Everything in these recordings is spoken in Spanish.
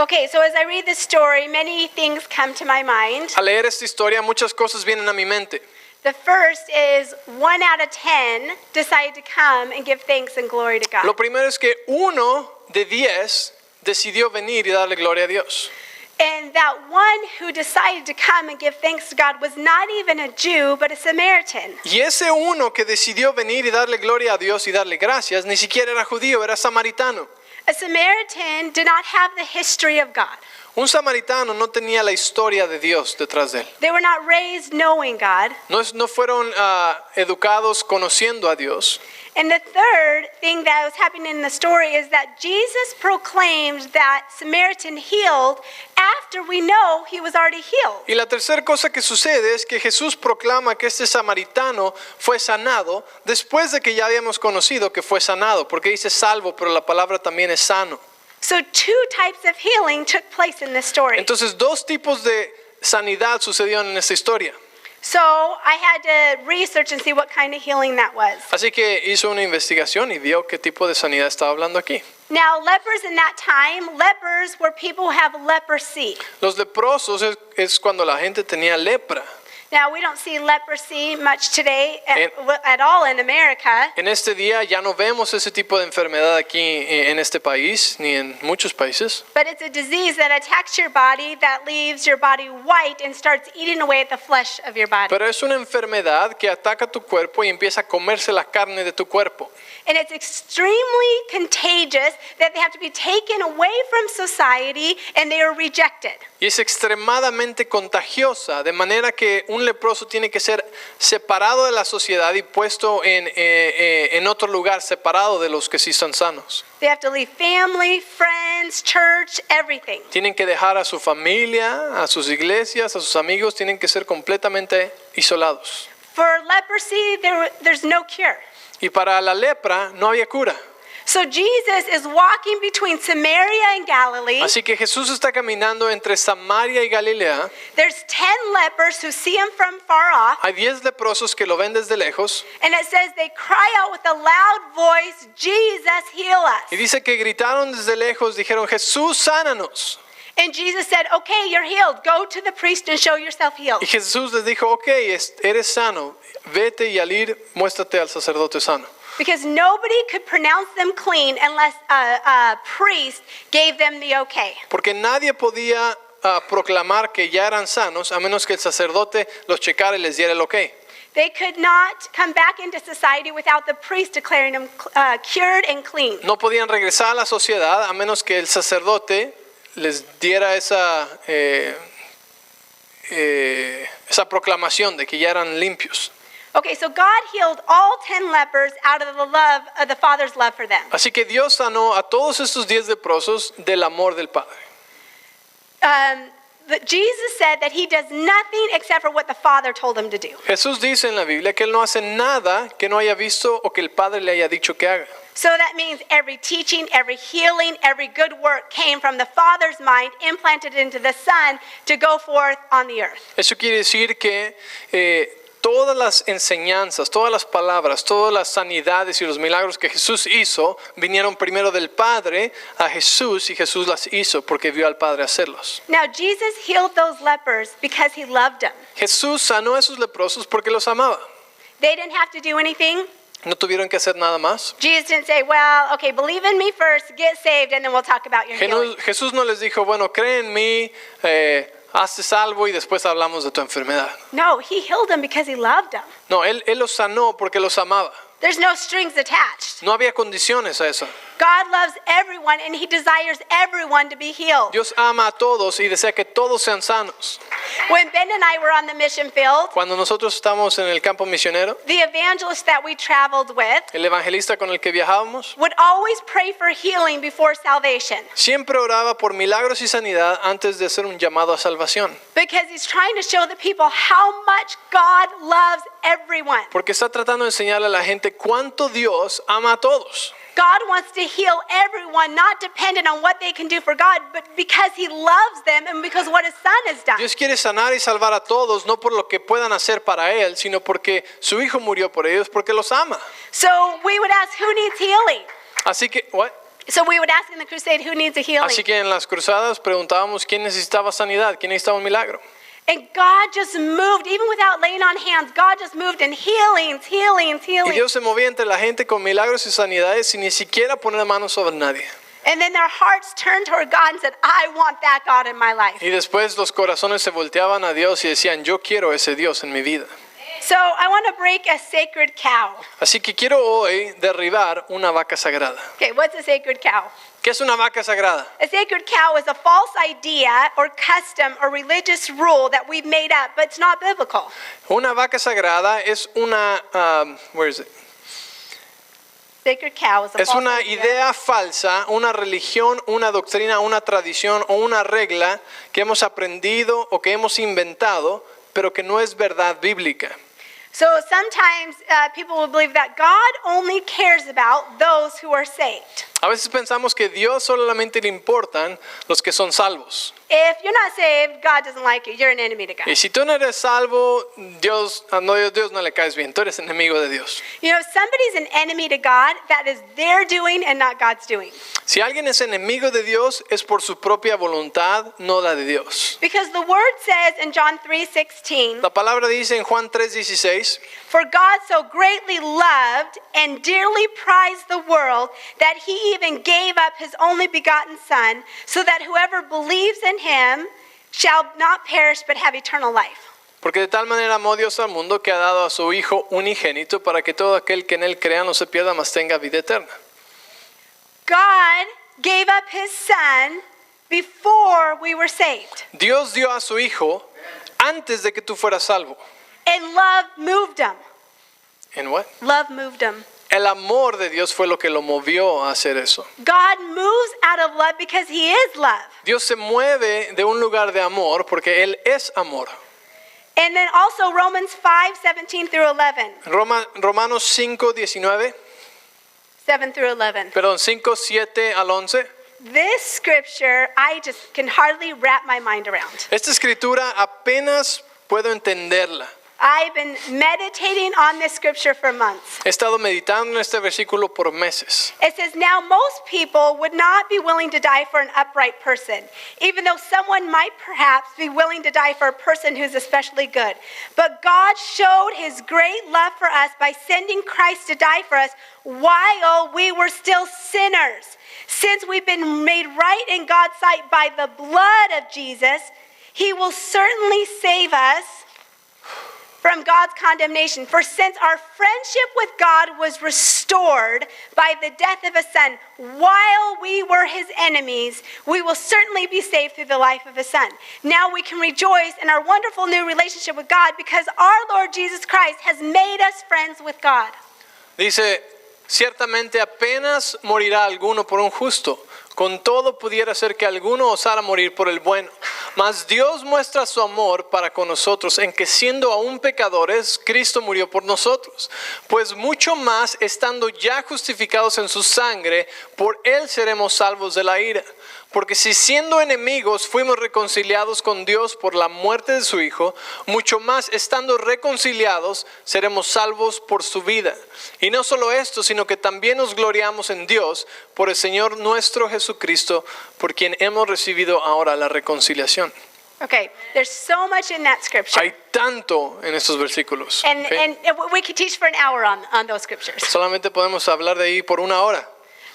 Okay, so as I read this story, many things come to my mind. Al leer esta historia, muchas cosas vienen a mi mente. The first is 1 out of 10 decided to come and give thanks and glory to God. Lo primero es que 1 de 10 decidió venir y darle gloria a Dios. And that one who decided to come and give thanks to God was not even a Jew, but a Samaritan. Y ese uno que decidió venir y darle gloria a Dios y darle gracias, ni siquiera era judío, era samaritano. A Samaritan did not have the history of God. Un samaritano no tenía la historia de Dios detrás de él. They were not raised knowing God. No fueron educados conociendo a Dios. And the third thing that was happening in the story is that Jesus proclaimed that Samaritan healed after we know he was already healed. Y la tercera cosa que sucede es que Jesús proclama que este samaritano fue sanado después de que ya habíamos conocido que fue sanado, porque dice salvo, pero la palabra también es sano. So two types of healing took place in this story. Entonces, dos tipos de sanidad sucedieron en esta historia. So I had to research and see what kind of healing that was. Así que hizo una investigación y vio qué tipo de sanidad estaba hablando aquí. Now, lepers in that time, lepers were people who have leprosy. Los leprosos es cuando la gente tenía lepra. Now, we don't see leprosy much today at all in America. En este día ya no vemos ese tipo de enfermedad aquí en este país ni en muchos países. But it's a disease that attacks your body, that leaves your body white and starts eating away at the flesh of your body. Pero es una enfermedad que ataca tu cuerpo y empieza a comerse la carne de tu cuerpo. And it's extremely contagious that they have to be taken away from society and they are rejected. Y es extremadamente contagiosa, de manera que un leproso tiene que ser separado de la sociedad y puesto en otro lugar, separado de los que sí están sanos. They have to leave family, friends, church, everything. Tienen que dejar a su familia, a sus iglesias, a sus amigos, tienen que ser completamente isolados. For leprosy, there's no cure. Y para la lepra no había cura. So Jesus is walking between Samaria and Galilee. Así que Jesús está caminando entre Samaria y Galilea. There's 10 lepers who see him from far off. Hay 10 leprosos que lo ven desde lejos. And it says they cry out with a loud voice, Jesus, heal Y us. dice que gritaron desde lejos, dijeron, Jesús, sánanos. And Jesus said, okay, you're healed. Go to the priest and show yourself healed. Y Jesús les dijo, ok, eres sano, vete y al ir, muéstrate al sacerdote sano. Because nobody could pronounce them clean unless a priest gave them the okay. Porque nadie podía proclamar que ya eran sanos a menos que el sacerdote los checara y les diera el ok. They could not come back into society without the priest declaring them cured and clean. No podían regresar a la sociedad a menos que el sacerdote les diera esa proclamación de que ya eran limpios. Okay, so God healed all 10 lepers out of the love of the Father's love for them. Así que Dios sanó a todos estos 10 leprosos del amor del Padre. But Jesus said that he does nothing except for what the Father told him to do. Jesús dice en la Biblia que él no hace nada que no haya visto o que el Padre le haya dicho que haga. So that means every teaching, every healing, every good work came from the Father's mind, implanted into the Son to go forth on the earth. Eso quiere decir que todas las enseñanzas, todas las palabras, todas las sanidades y los milagros que Jesús hizo vinieron primero del Padre a Jesús y Jesús las hizo porque vio al Padre hacerlos. Now Jesus healed those lepers because he loved them. Jesús sanó a esos leprosos porque los amaba. They didn't have to do anything. No tuvieron que hacer nada más. Jesus didn't say, well, okay, believe in me first, get saved, and then we'll talk about your healing. Jesús no les dijo, bueno, cree en mí, hazte salvo y después hablamos de tu enfermedad. No, he healed them because he loved them. No, él los sanó porque los amaba. There's no strings attached. No había condiciones a eso. God loves everyone and he desires everyone to be healed. Dios ama a todos y desea que todos sean sanos. When Ben and I were on the mission field, Cuando nosotros estamos en el campo misionero, the evangelist that we traveled with el evangelista con el que viajábamos would always pray for healing before salvation siempre oraba por milagros y sanidad antes de hacer un llamado a salvación. because he's trying to show the people how much God loves everyone. Porque está tratando de enseñarle a la gente cuánto Dios ama a todos. God wants to heal everyone, not dependent on what they can do for God, but because he loves them and because what his son has done. Dios quiere sanar y salvar a todos, no por lo que puedan hacer para Él, sino porque su Hijo murió por ellos, porque los ama. So we would ask, who needs healing? Así que, what? So we would ask in the crusade, who needs a healing? Así que en las cruzadas preguntábamos quién necesitaba sanidad, quién necesitaba un milagro. And God just moved, even without laying on hands, God just moved in healings. Y Dios se movía entre la gente con milagros y sanidades sin ni siquiera poner manos sobre nadie. And then their hearts turned toward God and said, I want that God in my life. Y después los corazones se volteaban a Dios y decían, yo quiero ese Dios en mi vida. So I want to break a sacred cow. Así que quiero hoy derribar una vaca sagrada. Okay, what's a sacred cow? ¿Qué es una vaca sagrada? A sacred cow is a false idea or custom or religious rule that we've made up, but it's not biblical. Una vaca sagrada es una, where is it? Sacred cow is a Es false una idea. idea falsa, una religión, una doctrina, una tradición o una regla que hemos aprendido o que hemos inventado, pero que no es verdad bíblica. So sometimes people will believe that God only cares about those who are saved. A veces pensamos que Dios solamente le importan los que son salvos. If you're not saved, God doesn't like you. You're an enemy to God. Y si tú no eres salvo, Dios no le caes bien, tú eres enemigo de Dios. You know, if somebody's an enemy to God, that is their doing and not God's doing. Si alguien es enemigo de Dios, es por su propia voluntad, no la de Dios. Because the word says in John 3:16, La palabra dice en Juan 3:16, for God so greatly loved and dearly prized the world that he even gave up his only begotten Son, so that whoever believes in him shall not perish but have eternal life. porque de tal manera amó Dios al mundo que ha dado a su Hijo unigénito para que todo aquel que en él crea no se pierda, mas tenga vida eterna. God gave up his Son before we were saved, Dios dio a su Hijo antes de que tú fueras salvo. and love moved him. ¿En what? Love moved him. El amor de Dios fue lo que lo movió a hacer eso. God moves out of love because he is love. Dios se mueve de un lugar de amor porque Él es amor. And then also Romans 5:17 through 11. Romanos 5:19, 7 through 11. perdón, 5:7 al 11. This scripture, I just can hardly wrap my mind around. Esta escritura apenas puedo entenderla. I've been meditating on this scripture for months. He estado meditando en este versículo por meses. It says, now most people would not be willing to die for an upright person, even though someone might perhaps be willing to die for a person who's especially good. But God showed his great love for us by sending Christ to die for us while we were still sinners. Since we've been made right in God's sight by the blood of Jesus, he will certainly save us from God's condemnation. For since our friendship with God was restored by the death of a son while we were his enemies, we will certainly be saved through the life of his son. Now we can rejoice in our wonderful new relationship with God because our Lord Jesus Christ has made us friends with God. Dice, ciertamente apenas morirá alguno por un justo. Con todo pudiera ser que alguno osara morir por el bueno. Mas Dios muestra su amor para con nosotros en que siendo aún pecadores, Cristo murió por nosotros. Pues mucho más, estando ya justificados en su sangre, por él seremos salvos de la ira. Porque si siendo enemigos fuimos reconciliados con Dios por la muerte de su Hijo, mucho más estando reconciliados seremos salvos por su vida. Y no solo esto, sino que también nos gloriamos en Dios por el Señor nuestro Jesucristo, por quien hemos recibido ahora la reconciliación. Okay, there's so much in that scripture. Hay tanto en estos versículos. And, ¿ok? and we could teach for an hour on those scriptures. Solamente podemos hablar de ahí por una hora.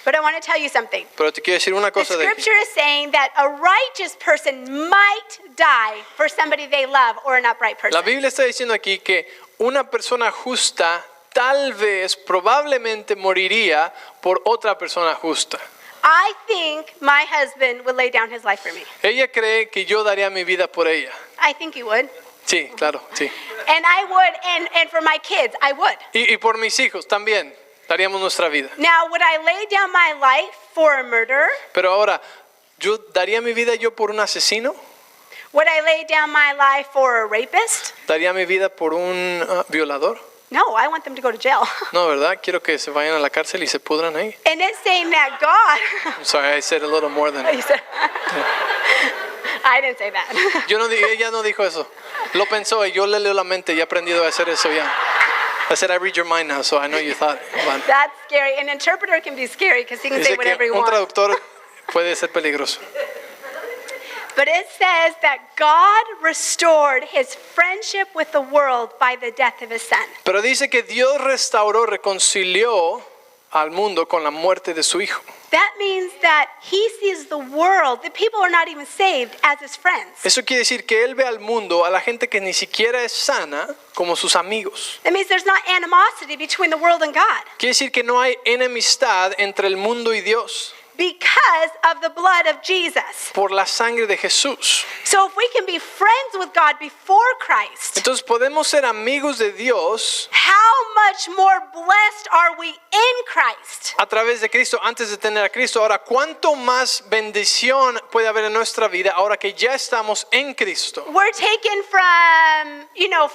But I want to tell you something. Pero te quiero decir una The cosa de aquí. scripture is saying that a righteous person might die for somebody they love or an upright person. La Biblia está diciendo aquí que una persona justa tal vez, probablemente moriría por otra persona justa. I think my husband would lay down his life for me. Ella cree que yo daría mi vida por ella. I think he would. Sí, claro, sí. And I would, and for my kids, I would. Y por mis hijos también daríamos nuestra vida. Now, would I lay down my life for a murderer? Pero ahora, ¿yo daría mi vida yo por un asesino? Would I lay down my life for a rapist? ¿Daría mi vida por un violador? No, I want them to go to jail. No, ¿verdad? Quiero que se vayan a la cárcel y se pudran ahí. And it's saying that God. I'm sorry, I said a little more than... You said- I didn't say that. Ella no dijo eso. Lo pensó y yo le leo la mente y he aprendido a hacer eso ya. I said I read your mind now, so I know you thought. But That's scary. An interpreter can be scary because he can say dice whatever he que un wants. traductor puede ser peligroso. But it says that God restored his friendship with the world by the death of his son. Pero dice que Dios restauró, reconcilió al mundo con la muerte de su hijo. That means that he sees the world, the people who are not even saved, as his friends. Eso quiere decir que él ve al mundo, a la gente que ni siquiera es sana, como sus amigos. That means there's not animosity between the world and God Quiere decir que no hay enemistad entre el mundo y Dios because of the blood of Jesus. por la sangre de Jesús. So if we can be friends with God before Christ, Entonces podemos ser amigos de Dios how much more blessed are we in Christ? a través de Cristo antes de tener a Cristo. Ahora, ¿cuánto más bendición puede haber en nuestra vida ahora que ya estamos en Cristo? We're taken from,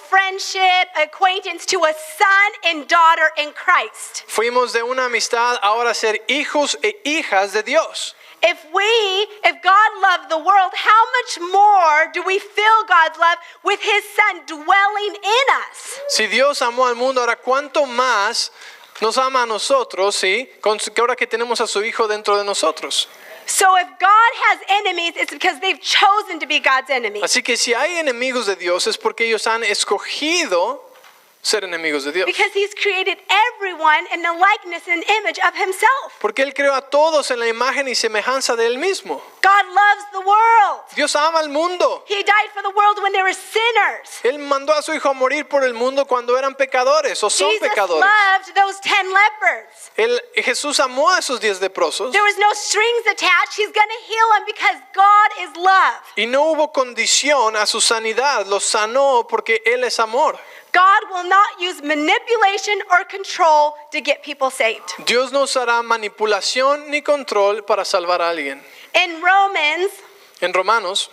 friendship, acquaintance to a son and daughter in Christ. Fuimos de una amistad ahora a ser hijos e hijas de Dios. If God loved the world, how much more do we feel God's love with his son dwelling in us? Si Dios amó al mundo, ahora ¿cuánto más nos ama a nosotros, sí? Que ahora que tenemos a su hijo dentro de nosotros. So if God has enemies, it's because they've chosen to be God's enemies. Así que si hay enemigos de Dios es porque ellos han escogido ser enemigos de Dios. Because he's created everyone in the likeness and image of himself. Porque Él creó a todos en la imagen y semejanza de Él mismo. God loves the world. Dios ama al mundo. He died for the world when they were sinners. Él mandó a su hijo a morir por el mundo cuando eran pecadores o son Jesus pecadores. loved those 10 lepers. Jesús amó a esos 10 leprosos There was no strings attached. He's going to heal them because God is love. y no hubo condición a su sanidad. Los sanó porque Él es amor. God will not use manipulation or control to get people saved. Dios no usará manipulación ni control para salvar a alguien. In Romans En Romanos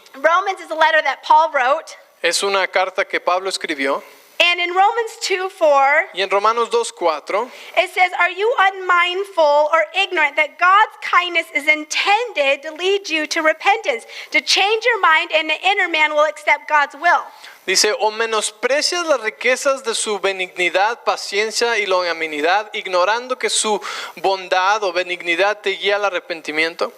is a letter that Paul wrote. es una carta que Pablo escribió. And in Romans 2:4, Y en Romanos 2:4 it says, "Are you unmindful or ignorant that God's kindness is intended to lead you to repentance, to change your mind, and the inner man will accept God's will?" dice, o menosprecias las riquezas de su benignidad, paciencia y longanimidad, ignorando que su bondad o benignidad te guía al arrepentimiento.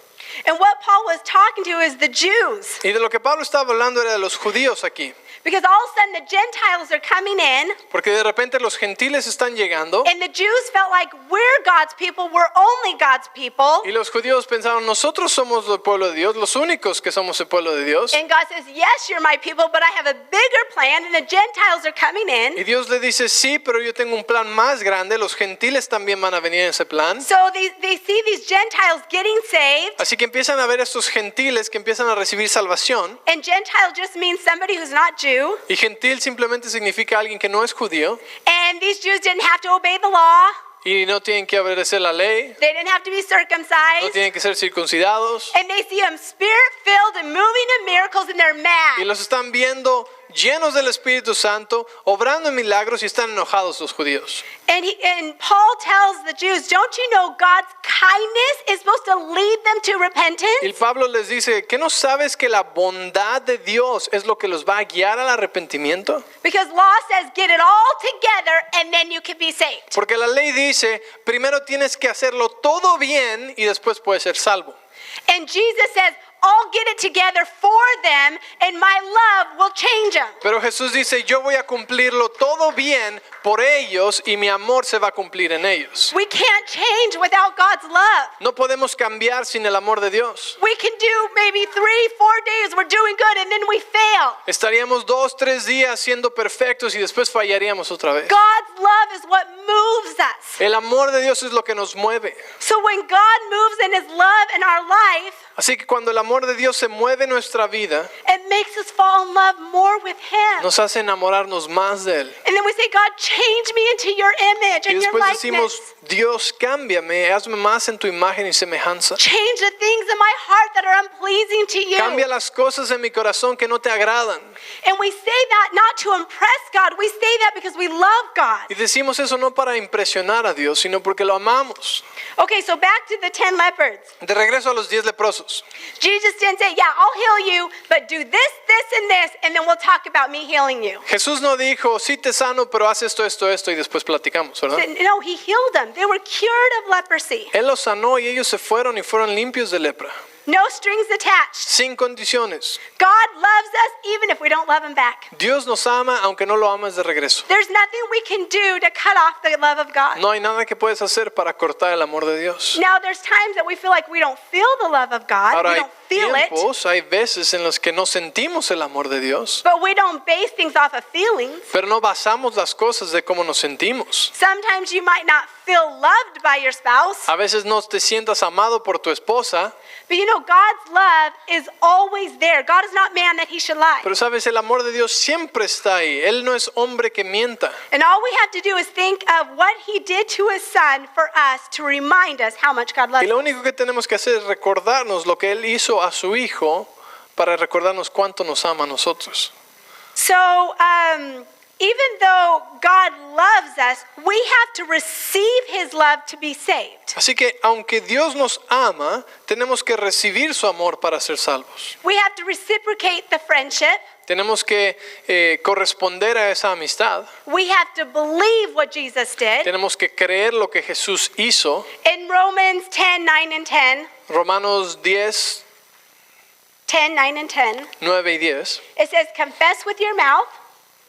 And what Paul was talking to is the Jews. Y de lo que Pablo estaba hablando era de los judíos aquí. Because all of a sudden the Gentiles are coming in, Porque de repente los gentiles están llegando and the Jews felt like we're God's people, we're only God's people. y los judíos pensaron, nosotros somos el pueblo de Dios, los únicos que somos el pueblo de Dios. And God says, "Yes, you're my people, but I have a bigger plan," and the Gentiles are coming Y in. Dios le dice, sí, pero yo tengo un plan más grande, los gentiles también van a venir en ese plan. So they see these Gentiles getting saved, Así que empiezan a ver a estos gentiles que empiezan a recibir salvación. and Gentile just means somebody who's not Jew. Y gentil simplemente significa alguien que no es judío And these Jews didn't have to obey the law. y no tienen que obedecer la ley, They didn't have to be no circumcised. tienen que ser circuncidados. And they see them spirit-filled and moving in miracles, and they're Y mad. los están viendo llenos del Espíritu Santo, obrando en milagros y están enojados los judíos. And Paul tells the Jews, "Don't you know God's kindness is supposed to lead them to Y repentance?" Pablo les dice, ¿qué no sabes que la bondad de Dios es lo que los va a guiar al arrepentimiento? Because law says get it all together and then you can be saved. Porque la ley dice, primero tienes que hacerlo todo bien y después puedes ser salvo. And Jesus says, "I'll get it together for them and my love will change them." Pero Jesús dice, yo voy a cumplirlo todo bien por ellos y mi amor se va a cumplir en ellos. We can't change without God's love. No podemos cambiar sin el amor de Dios. We can do maybe 3-4 days, we're doing good, and then we fail. Estaríamos 2-3 días siendo perfectos y después fallaríamos otra vez. God's love is what moves us. El amor de Dios es lo que nos mueve. So when God moves in his love in our life, Así que cuando el amor de Dios se mueve en nuestra vida, it makes us fall in love more with him. nos hace enamorarnos más de Él. And then we say, "God, change me into your image Y and your después likeness. decimos, Dios, cámbiame, hazme más en tu imagen y semejanza. Change the things in my heart that are unpleasing to you." Cambia las cosas en mi corazón que no te agradan. And we say that not to impress God. We say that because we love God. Y decimos eso no para impresionar a Dios, sino porque lo amamos. Okay, so back to the 10 lepers. De regreso a los 10 leprosos. Jesus Jesus didn't say, yeah, I'll heal you, but do this, and then we'll talk about me healing you. Jesús no dijo, sí te sano, pero haz esto, y después platicamos, ¿verdad? No, he healed them. They were cured of leprosy. Él los sanó y ellos se fueron y fueron limpios de lepra, No strings attached. sin condiciones. God loves us even if we don't love him back. Dios nos ama aunque no lo ames de regreso. There's nothing we can do to cut off the love of God. No hay nada que puedes hacer para cortar el amor de Dios. Now, there's times that we feel like we don't feel the love of God. Ahora We hay don't feel it. tiempos, hay veces en los que no sentimos el amor de Dios, But we don't base things off of feelings. pero no basamos las cosas de cómo nos sentimos. Sometimes you might not feel loved by your spouse. A veces no te sientas amado por tu esposa, But you know, God's love is always there. God is not man that he should lie. pero sabes, el amor de Dios siempre está ahí. Él no es hombre que mienta. And all we have to do is think of what he did to his son for us to remind us how much God Y loves lo us. único que tenemos que hacer es recordarnos lo que Él hizo a su Hijo para recordarnos cuánto nos ama a nosotros. So, even though God loves us, we have to receive his love to be saved. Así que aunque Dios nos ama, tenemos que recibir su amor para ser salvos. We have to reciprocate the friendship. Tenemos que corresponder a esa amistad. We have to believe what Jesus did. Tenemos que creer lo que Jesús hizo. In Romans 10, 9 and 10, Romanos 10, 9 and 10, 9 y 10. it says, confess with your mouth,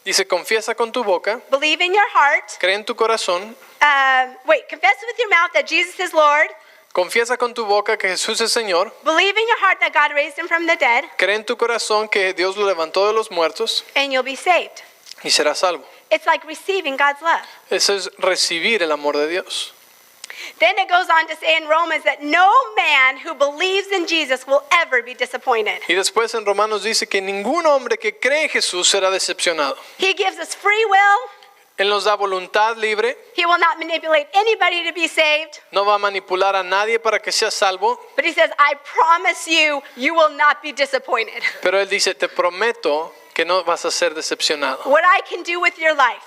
Dice, confiesa con tu boca, believe in your heart. cree en tu corazón, Confess with your mouth that Jesus is Lord. confiesa con tu boca que Jesús es Señor, Believe in your heart that God raised him from the dead, cree en tu corazón que Dios lo levantó de los muertos and you'll be saved. y serás salvo. It's like receiving God's love. Eso es recibir el amor de Dios. Then it goes on to say in Romans that no man who believes in Jesus will ever be disappointed. Y después en Romanos dice que ningún hombre que cree en Jesús será decepcionado. He gives us free will. Él nos da voluntad libre, He will not manipulate anybody to be saved. no va a manipular a nadie para que sea salvo, But he says, I promise you, you will not be disappointed. pero Él dice, te prometo que no vas a ser decepcionado. What I can do with your life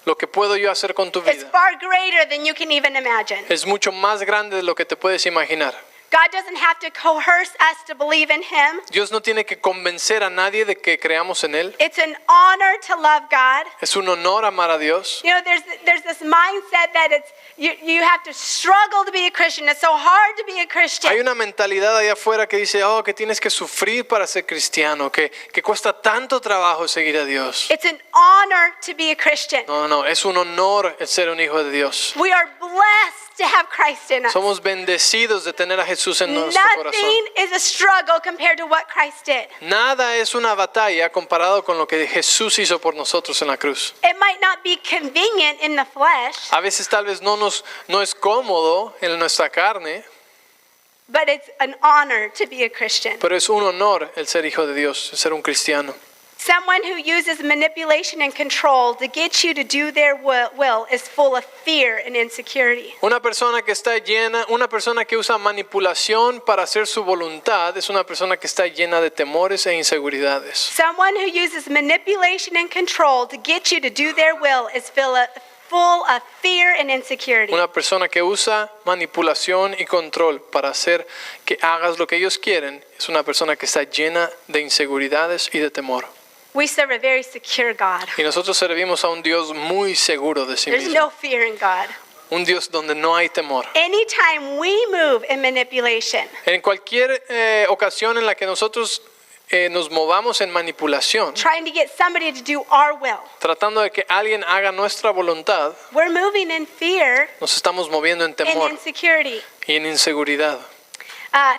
Lo que puedo yo hacer con tu is vida far greater than you can even imagine. es mucho más grande de lo que te puedes imaginar. God doesn't have to coerce us to believe in him. Dios no tiene que convencer a nadie de que creamos en Él. It's an honor to love God. Es un honor amar a Dios. You know, there's this mindset that it's you have to struggle to be a Christian. It's so hard to be a Hay Christian. una mentalidad allá afuera que dice, oh, que tienes que sufrir para ser cristiano, que cuesta tanto trabajo seguir a Dios. It's an honor to be a Christian. No, es un honor el ser un hijo de Dios. We are blessed to have Christ in us. Somos bendecidos de tener a Jesús en nuestro corazón. Nothing is a struggle compared to what Christ did. Nada es una batalla comparado con lo que Jesús hizo por nosotros en la cruz. It might not be convenient in the flesh, A veces tal vez no es cómodo en nuestra carne, but it's an honor to be a Christian. pero es un honor el ser hijo de Dios, el ser un cristiano. Someone who uses manipulation and control to get you to do their will is full of fear and insecurity. Una persona que usa manipulación para hacer su voluntad es una persona que está llena de temores e inseguridades. Someone who uses manipulation and control to get you to do their will is full of fear and insecurity. Una persona que usa manipulación y control para hacer que hagas lo que ellos quieren es una persona que está llena de inseguridades y de temor. We serve a very secure God. Y nosotros servimos a un Dios muy seguro de sí There's mismo. no fear in God. Un Dios donde no hay temor. Anytime we move in manipulation, En cualquier ocasión en la que nosotros nos movamos en manipulación, trying to get somebody to do our will, tratando de que alguien haga nuestra voluntad, we're moving in fear nos estamos moviendo en and temor insecurity. y en inseguridad.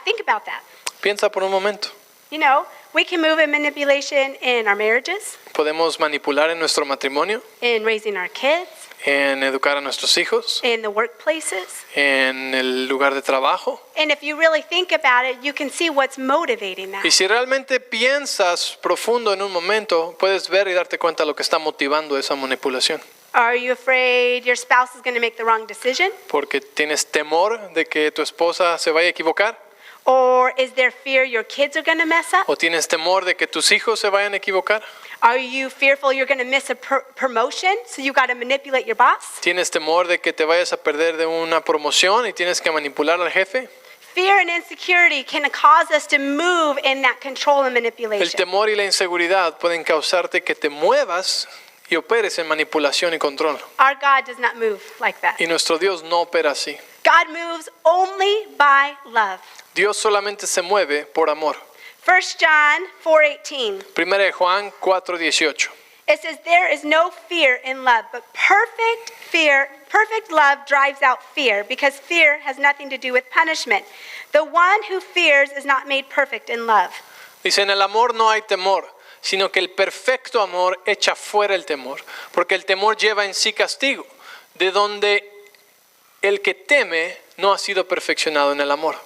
Think about that. Piensa por un momento. You know, we can move in manipulation in our marriages, Podemos manipular en nuestro matrimonio, in raising our kids, en educar a nuestros hijos, in the workplaces. en el lugar de trabajo. And if you really think about it, you can see what's motivating that. Y si realmente piensas profundo en un momento, puedes ver y darte cuenta de lo que está motivando esa manipulación. Are you afraid your spouse is going to make the wrong decision? Porque tienes temor de que tu esposa se vaya a equivocar, Or is there fear your kids are going to mess up? o tienes temor de que tus hijos se vayan a equivocar. Are you fearful you're going to miss a promotion, so you got to manipulate your boss? Tienes temor de que te vayas a perder de una promoción y tienes que manipular al jefe. Fear and insecurity can cause us to move in that control and El manipulation. temor y la inseguridad pueden causarte que te muevas y operes en manipulación y control. Our God does not move like that. Y nuestro Dios no opera así. God moves only by love. Dios solamente se mueve por amor. 1 John 4:18. 1 de Juan 4:18. It says, there is no fear in love, but perfect love drives out fear, because fear has nothing to do with punishment. The one who fears is not made perfect in love. Dice, en el amor no hay temor, sino que el perfecto amor echa fuera el temor, porque el temor lleva en sí castigo, de donde el que teme no ha sido perfeccionado en el amor.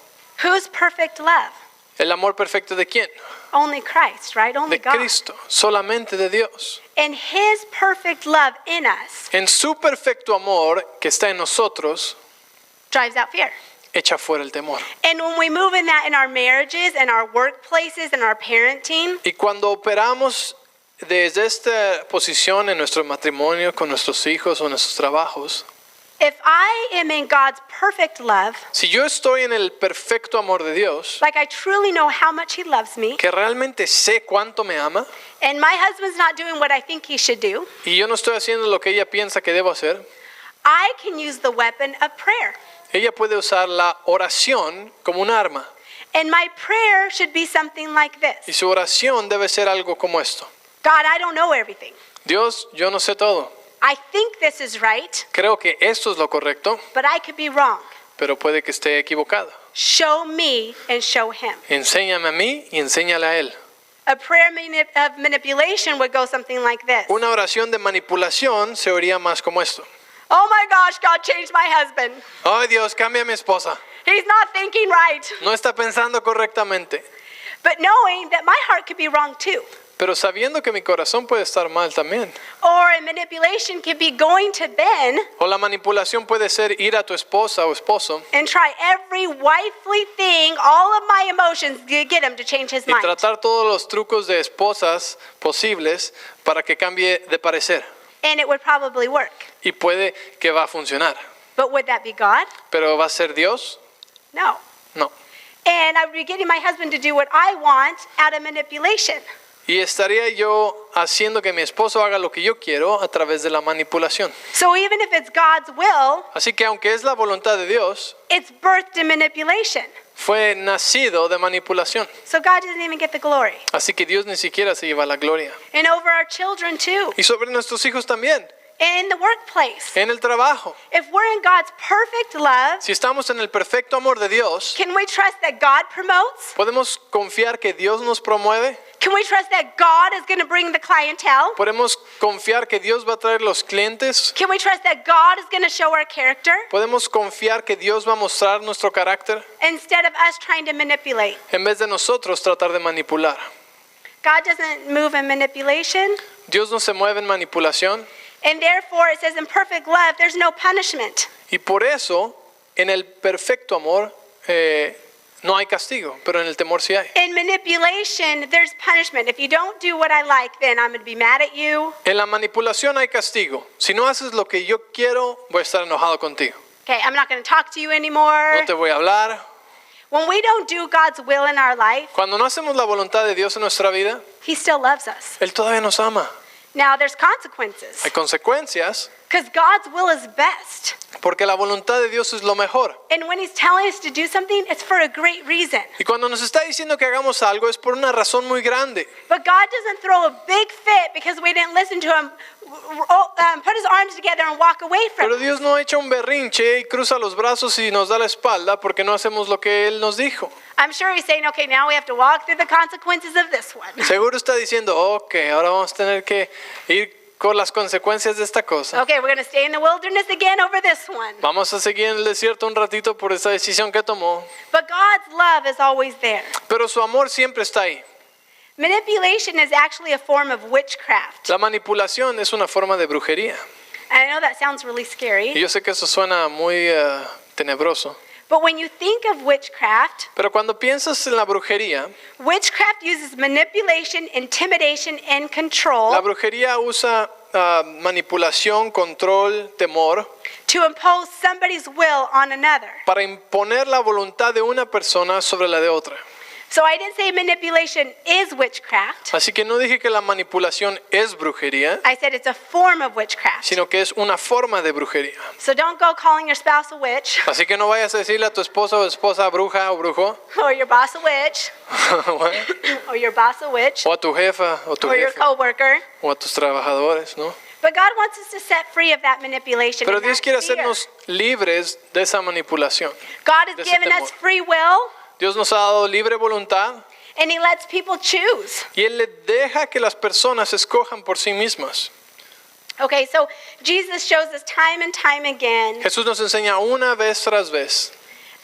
Who's perfect love? ¿El amor perfecto de quién? Only Christ, right? Only De God. Cristo, solamente de Dios. And his perfect love in us En su perfecto amor que está en nosotros, drives out fear. echa fuera el temor. And when we move in that in our marriages and our workplaces and our parenting, Y cuando operamos desde esta posición en nuestro matrimonio, con nuestros hijos o nuestros trabajos, if I am in God's perfect love, si yo estoy en el perfecto amor de Dios, like I truly know how much he loves me, que realmente sé cuánto me ama, and my husband's not doing what I think he should do, y yo no estoy haciendo lo que ella piensa que debo hacer, I can use the weapon of prayer. ella puede usar la oración como un arma. And my prayer should be something like Y this. su oración debe ser algo como esto. God, I don't know everything. Dios, yo no sé todo. I think this is right, Creo que esto es lo correcto, but I could be wrong. pero puede que esté equivocado. Show me and show him. Enséñame a mí y enséñale a él. A prayer of manipulation would go something like this. Una oración de manipulación se oiría más como esto. Oh my gosh, God changed my husband. Ay Dios, cambia a mi esposa. He's not thinking right. No está pensando correctamente. But knowing that my heart could be wrong too. Pero sabiendo que mi corazón puede estar mal también. Or a manipulation could be going to Ben O la manipulación puede ser ir a tu esposa o esposo and try every wifely thing, all of my emotions, to get him to change his y mind. tratar todos los trucos de esposas posibles para que cambie de parecer. And it would probably work. Y puede que va a funcionar. But would that be God? ¿Pero va a ser Dios? No. No. And I would be getting my husband to do what I want out of manipulation. Y estaría yo haciendo que mi esposo haga lo que yo quiero a través de la manipulación. So even if it's God's will, Así que aunque es la voluntad de Dios, it's birthed in manipulation. fue nacido de manipulación. So God doesn't even get the glory. Así que Dios ni siquiera se lleva la gloria. And over our children too. Y sobre nuestros hijos también, And in the workplace. en el trabajo. If we're in God's perfect love, Si estamos en el perfecto amor de Dios, can we trust that God promotes? ¿podemos confiar que Dios nos promueve? Can we trust that God is going to bring the clientele? ¿Podemos confiar que Dios va a traer los clientes? Can we trust that God is going to show our character ¿Podemos confiar que Dios va a mostrar nuestro carácter instead of us trying to manipulate? en vez de nosotros tratar de manipular? God doesn't move in manipulation, Dios no se mueve en manipulación and therefore it says in perfect love there's no punishment. y por eso en el perfecto amor no hay castigo, pero en el temor sí hay. In manipulation, there's punishment. If you don't do what I like, then I'm going to be mad at you. En la manipulación hay castigo. Si no haces lo que yo quiero, voy a estar enojado contigo. Okay, I'm not going to talk to you anymore. No te voy a hablar. When we don't do God's will in our life, Cuando no hacemos la voluntad de Dios en nuestra vida, He still loves us. Él todavía nos ama. Now, there's consequences Hay consecuencias because God's will is best. porque la voluntad de Dios es lo mejor. And when He's telling us to do something, it's for a great reason. Y cuando nos está diciendo que hagamos algo es por una razón muy grande. But God doesn't throw a big fit because we didn't listen to Him, put His arms together and walk away from Pero Him. Dios no echa un berrinche y cruza los brazos y nos da la espalda porque no hacemos lo que Él nos dijo. I'm sure He's saying, okay, now we have to walk through the consequences of this one. Seguro está diciendo, ok, ahora vamos a tener que ir con las consecuencias de esta cosa. Okay, we're going to stay in the wilderness again over this one. Vamos a seguir en el desierto un ratito por esa decisión que tomó. But God's love is always there. Pero su amor siempre está ahí. Manipulation is actually a form of witchcraft. La manipulación es una forma de brujería. And I know that sounds really Y scary, yo sé que eso suena muy tenebroso. but when you think of witchcraft, Pero cuando piensas en la brujería, witchcraft uses manipulation, intimidation, and control la brujería usa manipulación, control, temor, to impose somebody's will on another. para imponer la voluntad de una persona sobre la de otra. So I didn't say manipulation is witchcraft. Así que no dije que la manipulación es brujería, I said it's a form of witchcraft. sino que es una forma de brujería. So don't go calling your spouse a witch Así que no vayas a decirle a tu esposa o esposa bruja o brujo, or your boss a witch or your boss a witch o a tu jefa o tu or your jefe, coworker. o a tus trabajadores, ¿no? But God wants us to set free of that manipulation. Pero and Dios that quiere fear. hacernos libres de esa manipulación. God has de ese given temor. us free will, Dios nos ha dado libre voluntad and He lets people choose. y Él le deja que las personas escojan por sí mismas. Okay, so Jesus shows us time and time again Jesús nos enseña una vez tras vez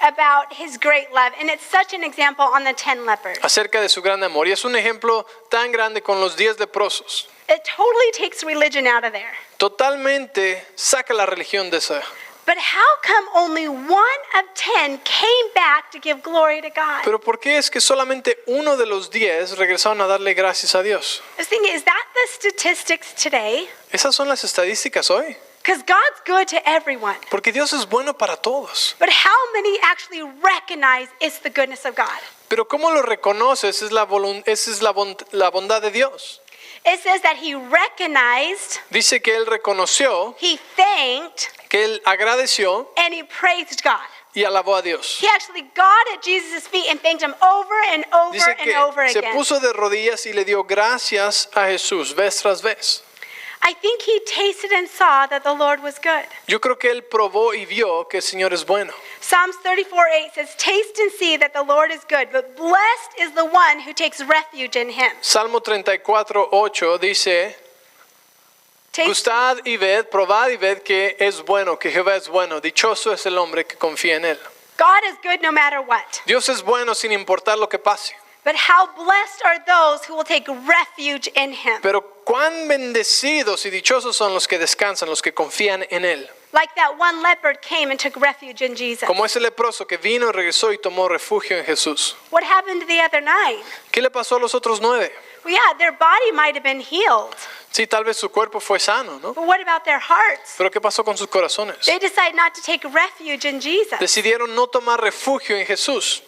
about His great love, and it's such an example on the 10 lepers. acerca de su gran amor. Y es un ejemplo tan grande con los 10 leprosos. It totally takes religion out of there. Totalmente saca la religión de esa. But how come only 1 of 10 came back to give glory to God? Pero ¿por qué es que solamente uno de los 10 regresaron a darle gracias a Dios? I was thinking, is that the statistics today? Esas son las estadísticas hoy. Because God's good to everyone. Porque Dios es bueno para todos. But how many actually recognize it's the goodness of God? Pero ¿cómo lo reconoces? Esa es la bondad de Dios. It says that He recognized, Dice que Él reconoció, He thanked, que Él agradeció and He praised God. y alabó a Dios. He actually got at Jesus' feet and thanked Him over and over Dice and que over se again. puso de rodillas y le dio gracias a Jesús vez tras vez. I think He tasted and saw that the Lord was good. Yo creo que Él probó y vio que el Señor es bueno. Psalms 34:8 says, "Taste and see that the Lord is good, but blessed is the one who takes refuge in Him." Salmo 34:8 dice, Taste, gustad y ved, probad y ved que es bueno, que Jehová es bueno. Dichoso es el hombre que confía en Él. God is good no matter what. Dios es bueno sin importar lo que pase. But how blessed are those who will take refuge in Him. Pero cuán bendecidos y dichosos son los que descansan, los que confían en Él. Like that one leopard came and took refuge in Jesus. Como ese leproso que vino y regresó y tomó refugio en Jesús. What happened to the other 9? ¿Qué le pasó a los otros 9? Well, yeah, their body might have been healed. Sí, tal vez su cuerpo fue sano, ¿no? But what about their hearts? Pero ¿qué pasó con sus corazones? They decided not to take refuge in Jesus. Decidieron no tomar refugio en Jesús.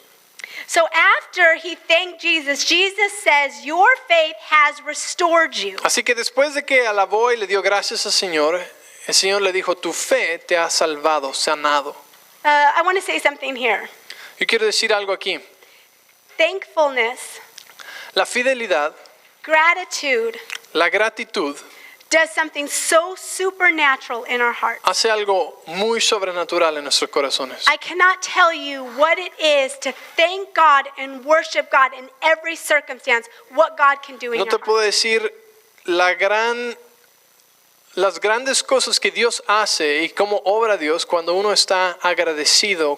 So after he thanked Jesus, Jesus says, "Your faith has restored you." Así que después de que alabó y le dio gracias al Señor, el Señor le dijo, tu fe te ha salvado, sanado. I want to say something here. Yo quiero decir algo aquí. Thankfulness, La fidelidad, gratitude, la gratitud, does something so supernatural in our hearts. hace algo muy sobrenatural en nuestros corazones. I cannot tell you what it is to thank God and worship God in every circumstance, what God can do in No your te heart. puedo decir las grandes cosas que Dios hace y cómo obra Dios cuando uno está agradecido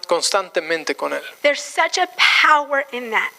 constantemente con Él. There's such a power in that.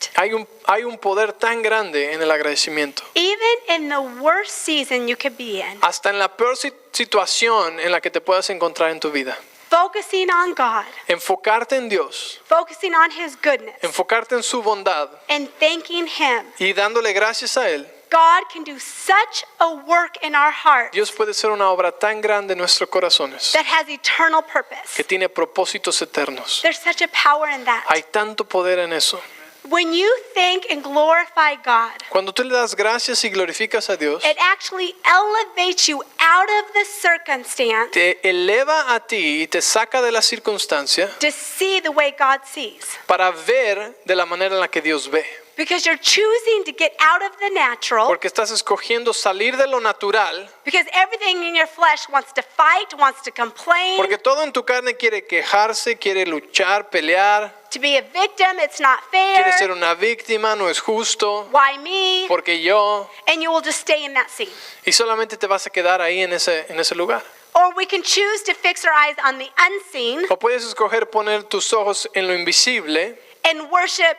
Hay un poder tan grande en el agradecimiento. Even in the worst season you could be in, Hasta en la peor situación en la que te puedas encontrar en tu vida. focusing on God, Enfocarte en Dios, focusing on His goodness, enfocarte en su bondad and thanking Him. y dándole gracias a Él. God can do such a work in our heart Dios puede hacer una obra tan grande en nuestros corazones that has eternal que purpose. tiene propósitos eternos. There's such a power in that. Hay tanto poder en eso. When you thank and glorify God, Cuando tú le das gracias y glorificas a Dios, it actually elevates you out of the circumstance te eleva a ti y te saca de la circunstancia to see the way God sees. para ver de la manera en la que Dios ve. Because you're choosing to get out of the natural. Porque estás escogiendo salir de lo natural. Because everything in your flesh wants to fight, wants to complain. Porque todo en tu carne quiere quejarse, quiere luchar, pelear. To be a victim, it's not Quiere ser fair. una víctima, no es justo. Why me? Porque yo. And you will just stay in that scene. Y solamente te vas a quedar ahí en ese lugar. Or we can choose to fix our eyes on the unseen O puedes escoger poner tus ojos en lo invisible and worship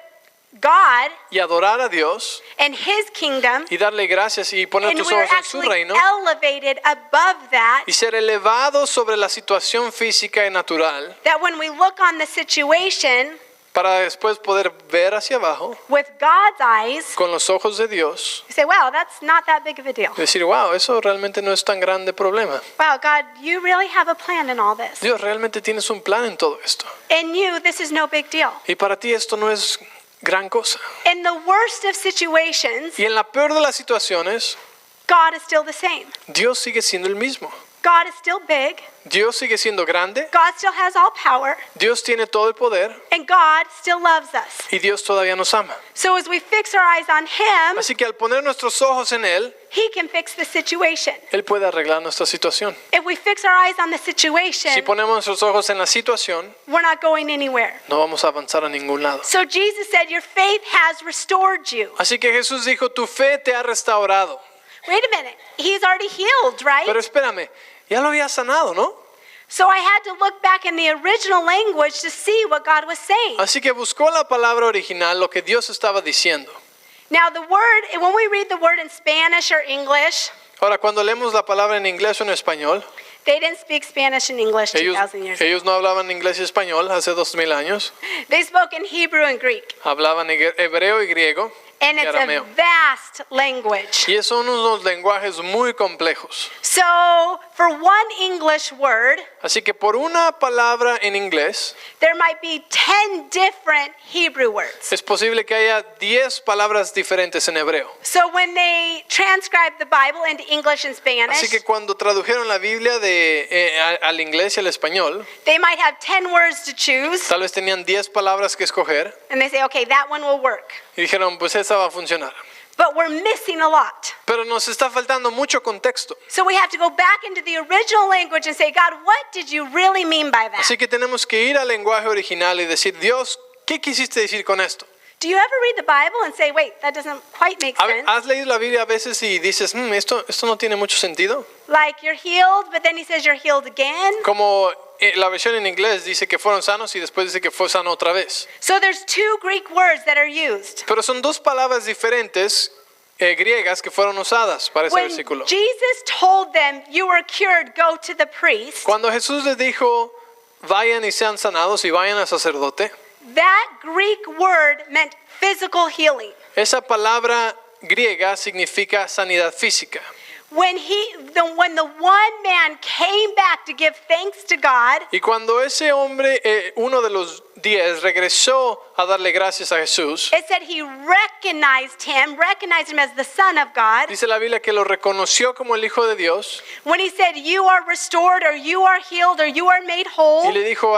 God y adorar a Dios and His kingdom. y darle gracias y poner And tus we're ojos en su actually reino elevated above that. y ser elevado sobre la situación física y natural. That when we look on the situation, para después poder ver hacia abajo with God's eyes, con los ojos de Dios you say, wow, that's not that big of a deal. y decir, wow, eso realmente no es tan grande problema. Wow, God, you really have a plan in all this. Dios, realmente tienes un plan en todo esto. In you, this is no big deal. Y para ti esto no es gran cosa. In the worst of situations, Y en la peor de las situaciones, God is still the same. Dios sigue siendo el mismo. God is still big. Dios sigue siendo grande. God still has all power. Dios tiene todo el poder And God still loves us. y Dios todavía nos ama. So as we fix our eyes on Him, Así que al poner nuestros ojos en Él, He can fix the situation. Él puede arreglar nuestra situación. If we fix our eyes on the Si situation, ponemos nuestros ojos en la situación, we're not going anywhere. no vamos a avanzar a ningún lado. So Jesus said, your faith has restored you. Así que Jesús dijo, tu fe te ha restaurado. Wait a minute. He's already healed, right? Pero espérame, ya lo había sanado, ¿no? So I had to look back in the original language to see what God was saying. Así que buscó la palabra original, lo que Dios estaba diciendo. Now the word, when we read the word in Spanish or English, Ahora, cuando leemos la palabra en inglés o en español, they didn't speak Spanish and English 2,000 years ago. ellos no hablaban inglés y español hace 2000 años. They spoke in Hebrew and Greek. Hablaban hebreo y griego And y it's arameo. a vast language. Y son unos lenguajes muy complejos. So for one English word, Así que por una palabra en inglés, there might be 10 different Hebrew words. es posible que haya 10 palabras diferentes en hebreo. So when they transcribed the Bible into English and Spanish, Así que cuando tradujeron la Biblia al inglés y al español, they might have 10 words to choose. tal vez tenían 10 palabras que escoger And they say, okay, that one will work. y dijeron, pues esa va a funcionar. But we're missing a lot. Pero nos está faltando mucho contexto. So we have to go back into the original language and say, God, what did you really mean by that? Así que tenemos que ir al lenguaje original y decir, Dios, ¿qué quisiste decir con esto? Do you ever read the Bible and say, wait, that doesn't quite make sense? ¿Has leído la Biblia a veces y dices, esto no tiene mucho sentido? Like you're healed, but then he says you're healed again. Como la versión en inglés dice que fueron sanos y después dice que fue sano otra vez. So there's two Greek words that are used. Pero son dos palabras diferentes griegas que fueron usadas para ese When versículo. Jesus told them, you were cured, go to the priest, Cuando Jesús les dijo, vayan y sean sanados y vayan al sacerdote, that Greek word meant physical healing. esa palabra griega significa sanidad física. When the one man came back to give thanks to God, Y cuando ese hombre, uno de los 10, regresó a darle gracias a Jesús, it said he recognized him as the Son of God. dice la Biblia que lo reconoció como el Hijo de Dios When he said, you are restored, or you are healed, or you are made y whole, le dijo,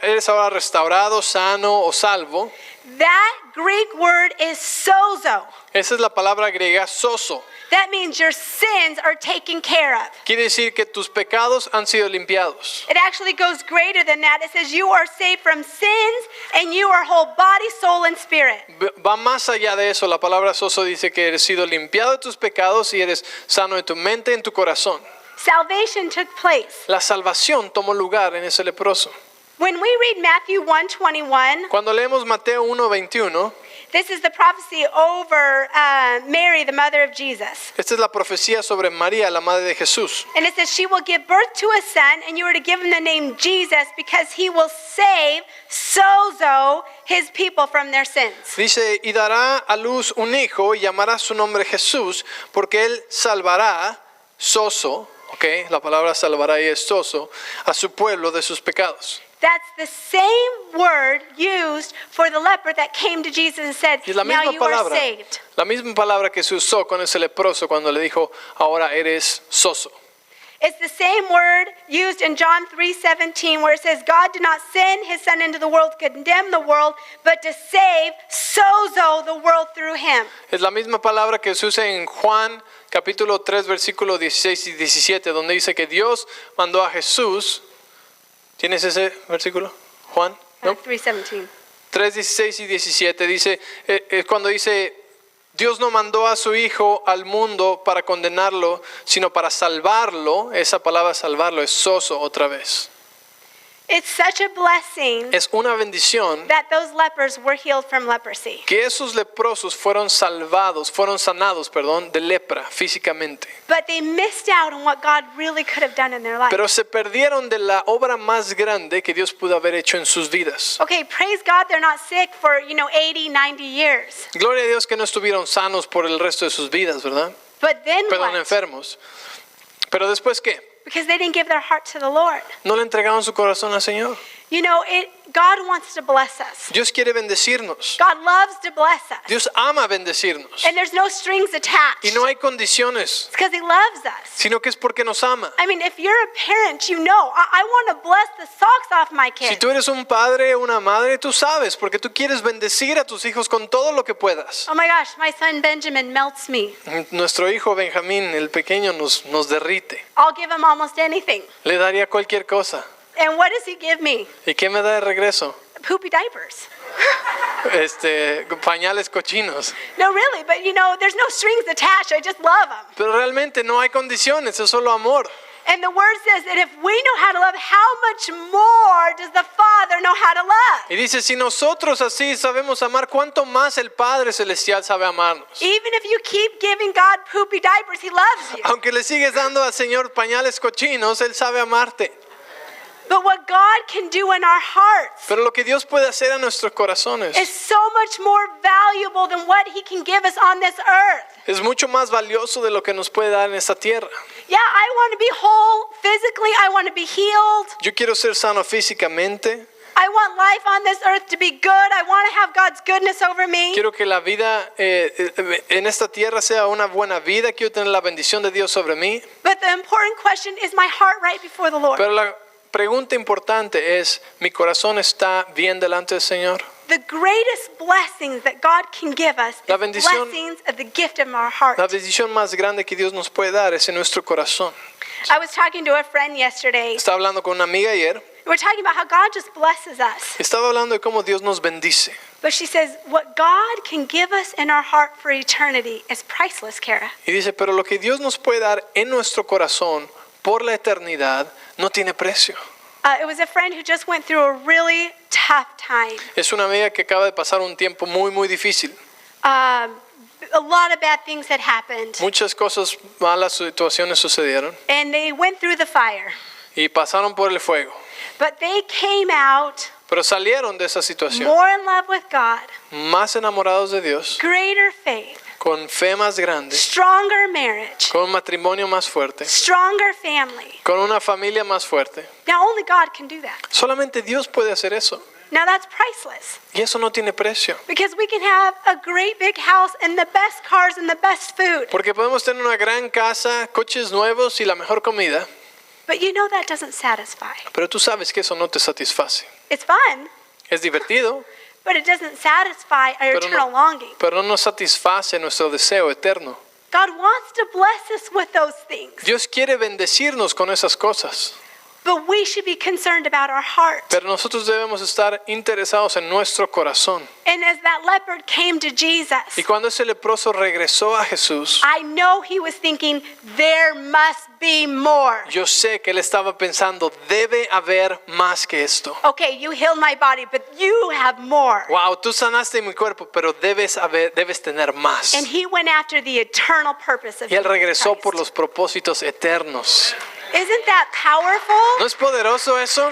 eres ahora restaurado, sano o salvo. that Greek word is sozo. Esa es la palabra griega sozo. That means your sins are taken care of. Quiere decir que tus pecados han sido limpiados. It actually goes greater than that. It says you are saved from sins and you are whole body, soul, and spirit. Va más allá de eso. La palabra sozo dice que eres sido limpiado de tus pecados y eres sano en tu mente y en tu corazón. Salvation took place. La salvación tomó lugar en ese leproso. When we read Matthew 1:21, Cuando leemos Mateo 1:21, this is the prophecy over Mary, the mother of Jesus. esta es la profecía sobre María, la madre de Jesús. And it says, she will give birth to a son, and you are to give him the name Jesus, because he will save, sozo, his people from their sins. Dice, y dará a luz un hijo y llamará su nombre Jesús, porque él salvará, sozo, ok, la palabra salvará y es sozo, a su pueblo de sus pecados. That's the same word used for the leper that came to Jesus and said, Y es la now misma you are palabra, saved. la misma palabra que se usó con ese leproso cuando le dijo, ahora eres sozo. It's the same word used in John 3:17 where it says, God did not send his son into the world to condemn the world, but to save, sozo, the world through him. Es la misma palabra que se usa en Juan capítulo 3 versículos 16 y 17, donde dice que Dios mandó a Jesús. ¿Tienes ese versículo, Juan? ¿No? 3:17. 3, 16 y 17 dice, cuando dice, Dios no mandó a su Hijo al mundo para condenarlo, sino para salvarlo. Esa palabra salvarlo es sozo otra vez. It's such a blessing Es una bendición that those lepers were healed from leprosy. que esos leprosos fueron sanados, de lepra físicamente. But they missed out on what God really could have done in their life. Pero se perdieron de la obra más grande que Dios pudo haber hecho en sus vidas. Okay, praise God they're not sick for, 80, 90 years. Gloria a Dios que no estuvieron sanos por el resto de sus vidas, ¿verdad? But then Perdón, what? enfermos. Pero después, ¿qué? Because they didn't give their heart to the Lord. No le entregaron su corazón al Señor. God wants to bless us. Dios quiere bendecirnos. God loves to bless us. Dios ama bendecirnos. And there's no strings attached. Y no hay condiciones, It's because he loves us. sino que es porque nos ama. I mean, if you're a parent, you know, I want to bless the socks off my Si kids. tú eres un padre o una madre, tú sabes, porque tú quieres bendecir a tus hijos con todo lo que puedas. Oh my gosh, my son Benjamin melts me. Nuestro hijo Benjamín, el pequeño, nos derrite. I'll give him almost anything. Le daría cualquier cosa. And what does he give me? ¿Y qué me da de regreso? Poopy diapers. Pañales cochinos. No, really, but there's no strings attached. I just love him. Pero realmente no hay condiciones, es solo amor. And the word says that if we know how to love, how much more does the Father know how to love? Y dice, si nosotros así sabemos amar, ¿cuánto más el Padre Celestial sabe amarnos? Even if you keep giving God poopy diapers, he loves you. Aunque le sigues dando al Señor pañales cochinos, Él sabe amarte. But what God can do in our hearts Pero lo que Dios puede hacer en nuestros corazones is so much more valuable than what he can give us on this earth. es mucho más valioso de lo que nos puede dar en esta tierra. Yeah, I want to be whole physically. I want to be healed. Yo quiero ser sano físicamente. I want life on this earth to be good. I want to have God's goodness over me. Quiero que la vida en esta tierra sea una buena vida. Quiero tener la bendición de Dios sobre mí. But the important question is my heart right before the Lord? Pero la pregunta importante es, ¿mi corazón está bien delante del Señor? The greatest blessings that God can give us La is bendición- blessings of the gift of our heart. La bendición más grande que Dios nos puede dar es en nuestro corazón. I was talking to a friend yesterday. Estaba hablando con una amiga ayer. We're talking about how God just blesses us. Estaba hablando de cómo Dios nos bendice. But she says, what God can give us in our heart for eternity is priceless, Kara. Y dice, pero lo que Dios nos puede dar en nuestro corazón por la eternidad no tiene precio. It was a friend who just went through a really tough time. Es una amiga que acaba de pasar un tiempo muy, muy difícil. A lot of bad things had happened. Muchas cosas, malas situaciones sucedieron And they went through the fire. y pasaron por el fuego. But they came out Pero salieron de esa situación more in love with God, más enamorados de Dios, greater faith, con fe más grande, stronger marriage, con un matrimonio más fuerte, stronger family. con una familia más fuerte. Now only God can do that. Solamente Dios puede hacer eso. Now that's priceless. Y eso no tiene precio. Because we can have a great big house and the best cars and the best food. Porque podemos tener una gran casa, coches nuevos y la mejor comida. But that doesn't satisfy. Pero tú sabes que eso no te satisface. It's fun, Es divertido, but it doesn't satisfy our eternal longing. pero no nos satisface nuestro deseo eterno. God wants to bless us with those things. Dios quiere bendecirnos con esas cosas. But we should be concerned about our heart. Pero nosotros debemos estar interesados en nuestro corazón. And as that leopard came to Jesus, Y cuando ese leproso regresó a Jesús, I know he was thinking, there must be more. yo sé que él estaba pensando, debe haber más que esto. Okay, you healed my body, but you have more. Wow, tú sanaste mi cuerpo, pero debes tener más. And he went after the eternal purpose of Y él Jesus regresó Christ. por los propósitos eternos. Isn't that powerful? ¿No es poderoso eso?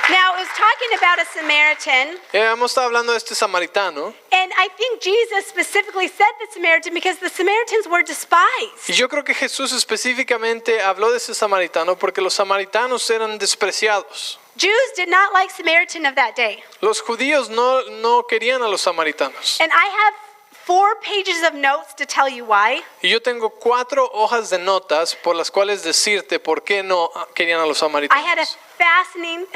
Now, it was talking about a Samaritan, Hemos estado hablando de este samaritano. and I think Jesus specifically said the Samaritan because the Samaritans were despised. Y yo creo que Jesús específicamente habló de ese samaritano porque los samaritanos eran despreciados. Jews did not like Samaritan of that day. Los judíos no querían a los samaritanos. And I have 4 pages of notes to tell you why. Y yo tengo 4 hojas de notas por las cuales decirte por qué no querían a los I had a samaritanos.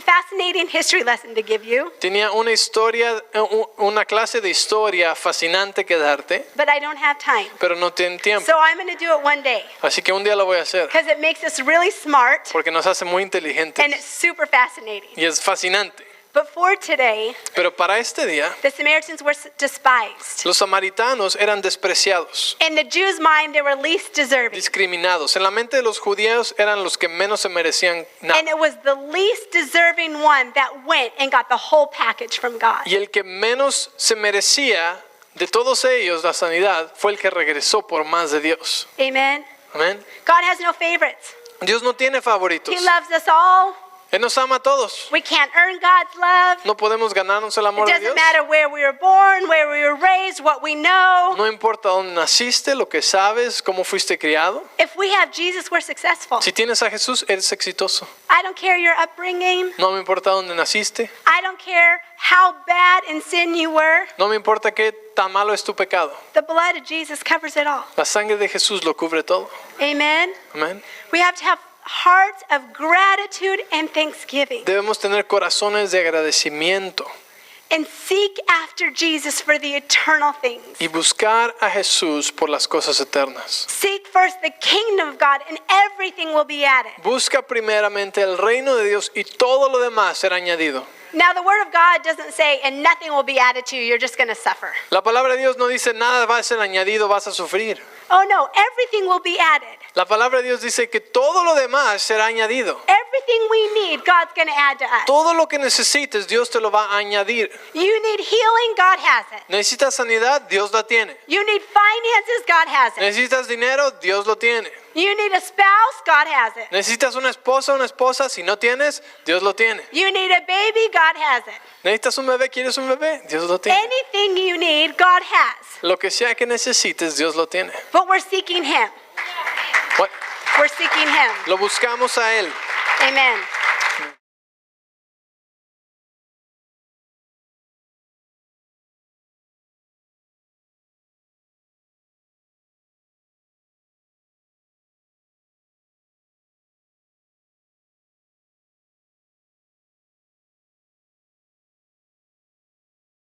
fascinating history lesson to give you, Tenía una clase de historia fascinante que darte, but I don't have time. pero no tienen tiempo. So I'm going to do it one day Así que un día lo voy a hacer because it makes us really smart porque nos hace muy and inteligentes it's super fascinating. y es fascinante. But for today, Pero para este día, the Samaritans were despised. los samaritanos eran despreciados, In the Jews' mind, they were least deserving. discriminados. En la mente de los judíos eran los que menos se merecían nada. And it was the least deserving one that went and got the whole package from God. Y el que menos se merecía de todos ellos la sanidad fue el que regresó por más de Dios. Amen. Amén. God has no favorites. Dios no tiene favoritos. He loves us all. Él nos ama a todos. We can't earn God's love. No podemos ganarnos el It amor de doesn't Dios. matter where we were born, where we were raised, what we know. No importa dónde naciste, lo que sabes, cómo fuiste criado. If we have Jesus, we're successful. Si tienes a Jesús, eres exitoso. I don't care your upbringing. No me importa dónde naciste. I don't care how bad in sin you were. No me importa qué tan malo es tu pecado. The blood of Jesus covers it all. La sangre de Jesús lo cubre todo. Amen. Amén. We have to have hearts of gratitude and thanksgiving Debemos tener corazones de agradecimiento and seek after Jesus for the eternal things. y buscar a Jesús por las cosas eternas. Seek first the kingdom of God and everything will be added. Busca primeramente el reino de Dios y todo lo demás será añadido. Now the word of God doesn't say and nothing will be added to you, you're just going to suffer. La palabra de Dios no dice nada va a ser añadido, vas a sufrir. Oh no, everything will be added. La palabra de Dios dice que todo lo demás será añadido. Everything we need, God's going to add to us. Todo lo que necesites, Dios te lo va a añadir. You need healing, God has it. Necesitas sanidad, Dios la tiene. You need finances, God has it. Necesitas dinero, Dios lo tiene. You need a spouse, God has it. Necesitas una esposa, si no tienes, Dios lo tiene. You need a baby, God has it. Necesitas un bebé, ¿quieres un bebé? Dios lo tiene. Anything you need, God has. Lo que sea que necesites, Dios lo tiene. But we're seeking Him. What? We're seeking Him. Lo buscamos a Él. Amen.